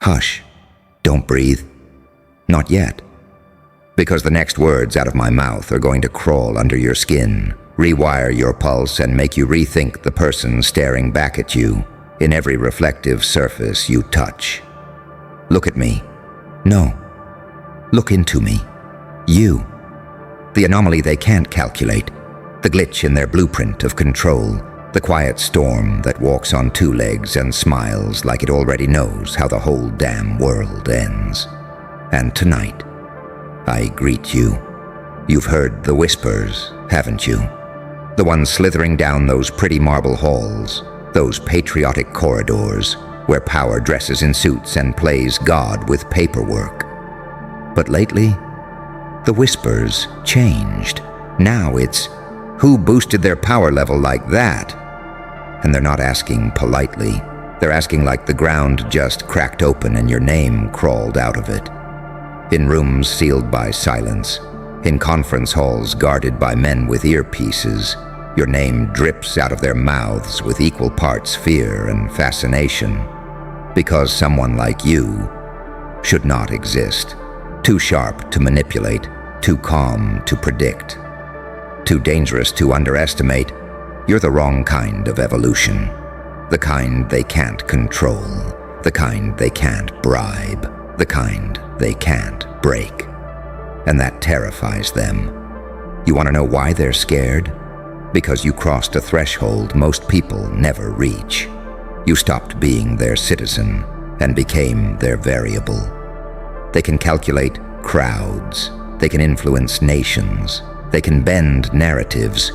Hush. Don't breathe. Not yet. Because the next words out of my mouth are going to crawl under your skin, rewire your pulse, and make you rethink the person staring back at you in every reflective surface you touch. Look at me. No. Look into me. You. The anomaly they can't calculate. The glitch in their blueprint of control. The quiet storm that walks on two legs and smiles like it already knows how the whole damn world ends. And tonight, I greet you. You've heard the whispers, haven't you? The ones slithering down those pretty marble halls, those patriotic corridors where power dresses in suits and plays God with paperwork. But lately, the whispers changed. Now it's, who boosted their power level like that? And they're not asking politely. They're asking like the ground just cracked open and your name crawled out of it. In rooms sealed by silence, in conference halls guarded by men with earpieces, your name drips out of their mouths with equal parts fear and fascination. Because someone like you should not exist. Too sharp to manipulate, too calm to predict, too dangerous to underestimate. You're the wrong kind of evolution. The kind they can't control, the kind they can't bribe, the kind they can't break. And that terrifies them. You want to know why they're scared? Because you crossed a threshold most people never reach. You stopped being their citizen and became their variable. They can calculate crowds, they can influence nations, they can bend narratives,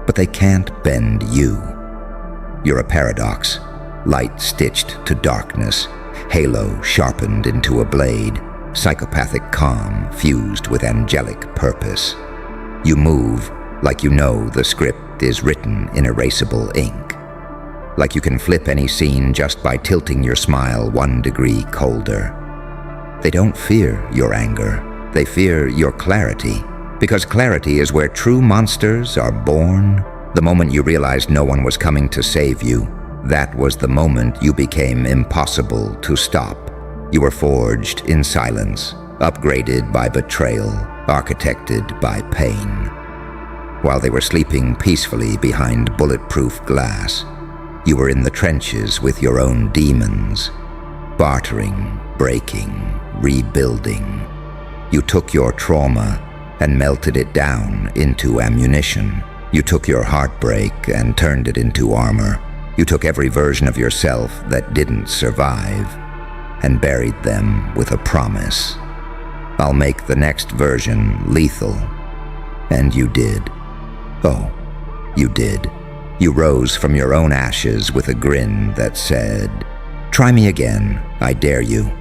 but they can't bend you. You're a paradox, light stitched to darkness, halo sharpened into a blade, psychopathic calm fused with angelic purpose. You move like you know the script is written in erasable ink, like you can flip any scene just by tilting your smile 1 degree colder. They don't fear your anger, they fear your clarity, because clarity is where true monsters are born. The moment you realized no one was coming to save you, that was the moment you became impossible to stop. You were forged in silence, upgraded by betrayal, architected by pain. While they were sleeping peacefully behind bulletproof glass, you were in the trenches with your own demons, bartering, breaking, rebuilding. You took your trauma and melted it down into ammunition. You took your heartbreak and turned it into armor. You took every version of yourself that didn't survive and buried them with a promise. I'll make the next version lethal. And you did. Oh, you did. You rose from your own ashes with a grin that said, "Try me again, I dare you."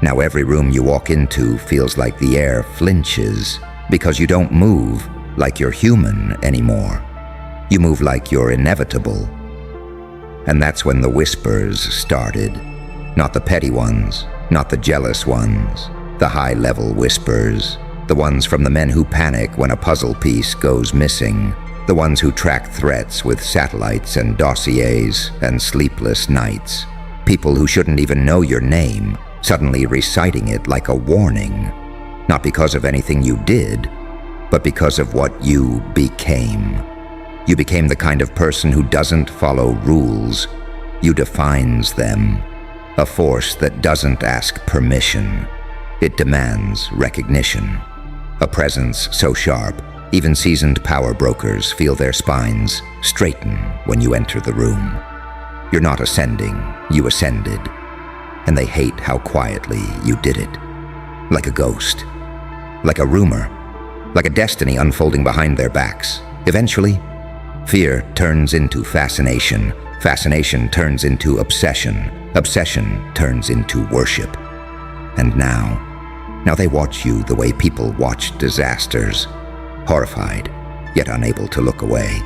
Now every room you walk into feels like the air flinches because you don't move like you're human anymore. You move like you're inevitable. And that's when the whispers started. Not the petty ones, not the jealous ones, the high-level whispers, the ones from the men who panic when a puzzle piece goes missing, the ones who track threats with satellites and dossiers and sleepless nights, people who shouldn't even know your name, suddenly reciting it like a warning, not because of anything you did, but because of what you became. You became the kind of person who doesn't follow rules. You defines them. A force that doesn't ask permission. It demands recognition. A presence so sharp, even seasoned power brokers feel their spines straighten when you enter the room. You're not ascending, you ascended. And they hate how quietly you did it. Like a ghost. Like a rumor. Like a destiny unfolding behind their backs. Eventually, fear turns into fascination. Fascination turns into obsession. Obsession turns into worship. And now they watch you the way people watch disasters. Horrified, yet unable to look away.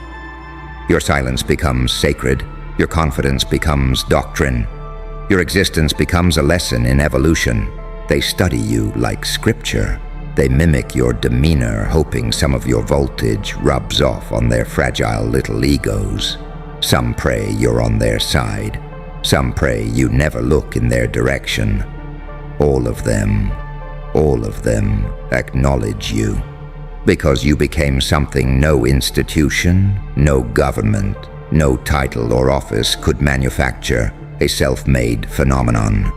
Your silence becomes sacred. Your confidence becomes doctrine. Your existence becomes a lesson in evolution. They study you like scripture. They mimic your demeanor, hoping some of your voltage rubs off on their fragile little egos. Some pray you're on their side. Some pray you never look in their direction. All of them acknowledge you, because you became something no institution, no government, no title or office could manufacture, a self-made phenomenon.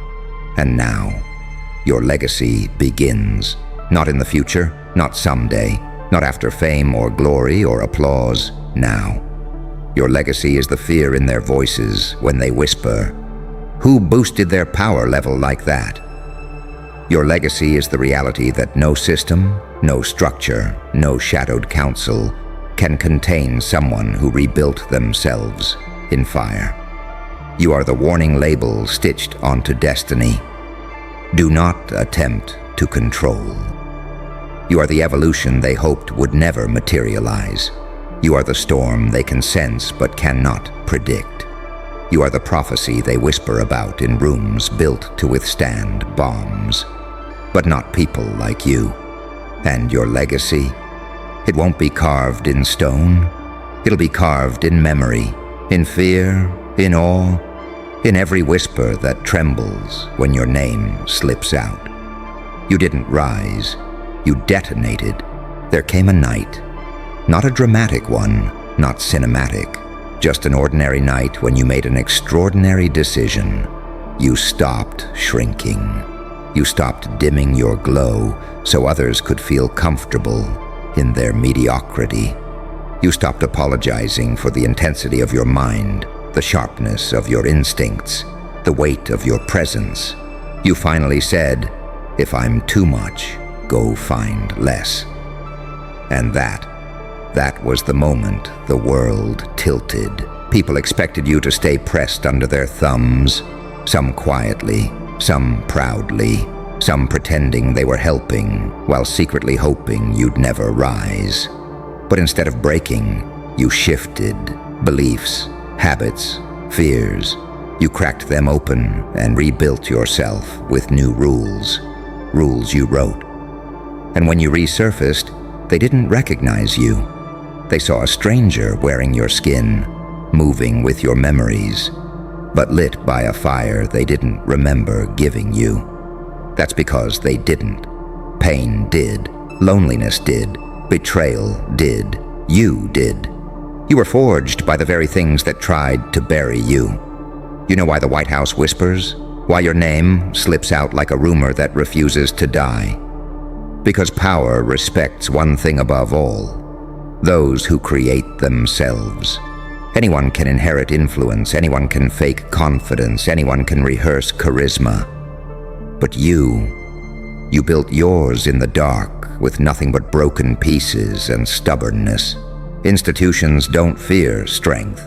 And now, your legacy begins. Not in the future, not someday, not after fame or glory or applause. Now. Your legacy is the fear in their voices when they whisper. Who boosted their power level like that? Your legacy is the reality that no system, no structure, no shadowed council can contain someone who rebuilt themselves in fire. You are the warning label stitched onto destiny. Do not attempt to control. You are the evolution they hoped would never materialize. You are the storm they can sense but cannot predict. You are the prophecy they whisper about in rooms built to withstand bombs. But not people like you. And your legacy? It won't be carved in stone. It'll be carved in memory, in fear, in awe, in every whisper that trembles when your name slips out. You didn't rise. You detonated. There came a night. Not a dramatic one, not cinematic. Just an ordinary night when you made an extraordinary decision. You stopped shrinking. You stopped dimming your glow so others could feel comfortable in their mediocrity. You stopped apologizing for the intensity of your mind, the sharpness of your instincts, the weight of your presence. You finally said, if I'm too much, go find less. And that was the moment the world tilted. People expected you to stay pressed under their thumbs, some quietly, some proudly, some pretending they were helping, while secretly hoping you'd never rise. But instead of breaking, you shifted beliefs, habits, fears. You cracked them open and rebuilt yourself with new rules you wrote. And when you resurfaced, they didn't recognize you. They saw a stranger wearing your skin, moving with your memories, but lit by a fire they didn't remember giving you. That's because they didn't. Pain did. Loneliness did. Betrayal did. You did. You were forged by the very things that tried to bury you. You know why the White House whispers? Why your name slips out like a rumor that refuses to die? Because power respects one thing above all: those who create themselves. Anyone can inherit influence, anyone can fake confidence, anyone can rehearse charisma. But you built yours in the dark with nothing but broken pieces and stubbornness. Institutions don't fear strength.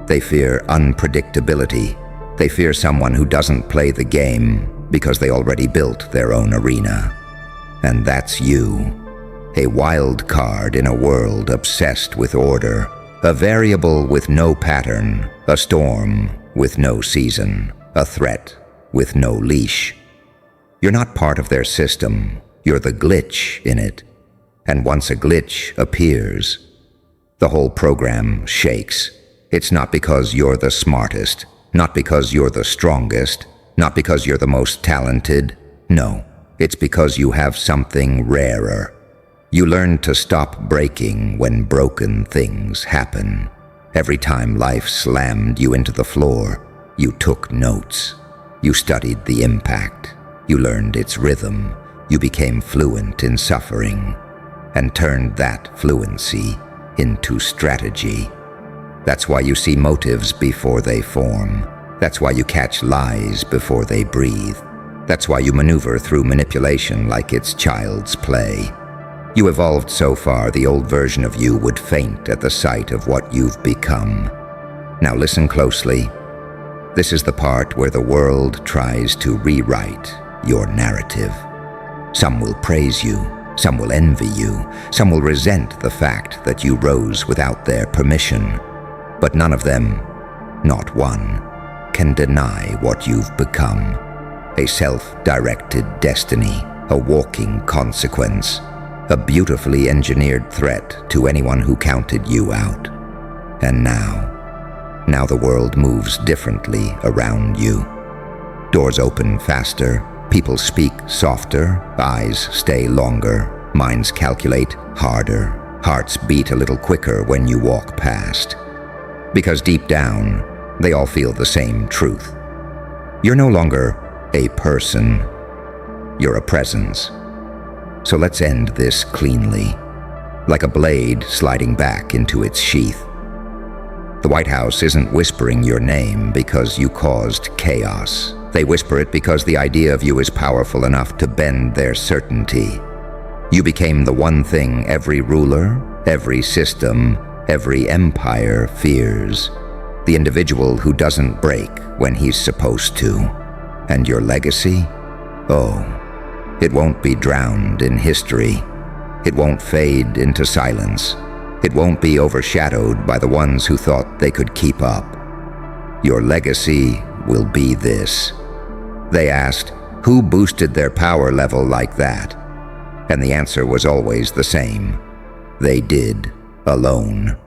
They fear unpredictability. They fear someone who doesn't play the game because they already built their own arena. And that's you. A wild card in a world obsessed with order, a variable with no pattern, a storm with no season, a threat with no leash. You're not part of their system, you're the glitch in it. And once a glitch appears, the whole program shakes. It's not because you're the smartest, not because you're the strongest, not because you're the most talented. No, it's because you have something rarer. You learned to stop breaking when broken things happen. Every time life slammed you into the floor, you took notes. You studied the impact. You learned its rhythm. You became fluent in suffering and turned that fluency into strategy. That's why you see motives before they form. That's why you catch lies before they breathe. That's why you maneuver through manipulation like it's child's play. You evolved so far, the old version of you would faint at the sight of what you've become. Now listen closely. This is the part where the world tries to rewrite your narrative. Some will praise you, some will envy you, some will resent the fact that you rose without their permission. But none of them, not one, can deny what you've become. A self-directed destiny, a walking consequence, a beautifully engineered threat to anyone who counted you out. And now Now the world moves differently around you. Doors open faster, people speak softer, eyes stay longer, minds calculate harder, hearts beat a little quicker when you walk past. Because deep down, they all feel the same truth. You're no longer a person, you're a presence. So let's end this cleanly, like a blade sliding back into its sheath. The White House isn't whispering your name because you caused chaos. They whisper it because the idea of you is powerful enough to bend their certainty. You became the one thing every ruler, every system, every empire fears. The individual who doesn't break when he's supposed to. And your legacy? Oh, it won't be drowned in history. It won't fade into silence. It won't be overshadowed by the ones who thought they could keep up. Your legacy will be this. They asked, who boosted their power level like that? And the answer was always the same. They did, alone.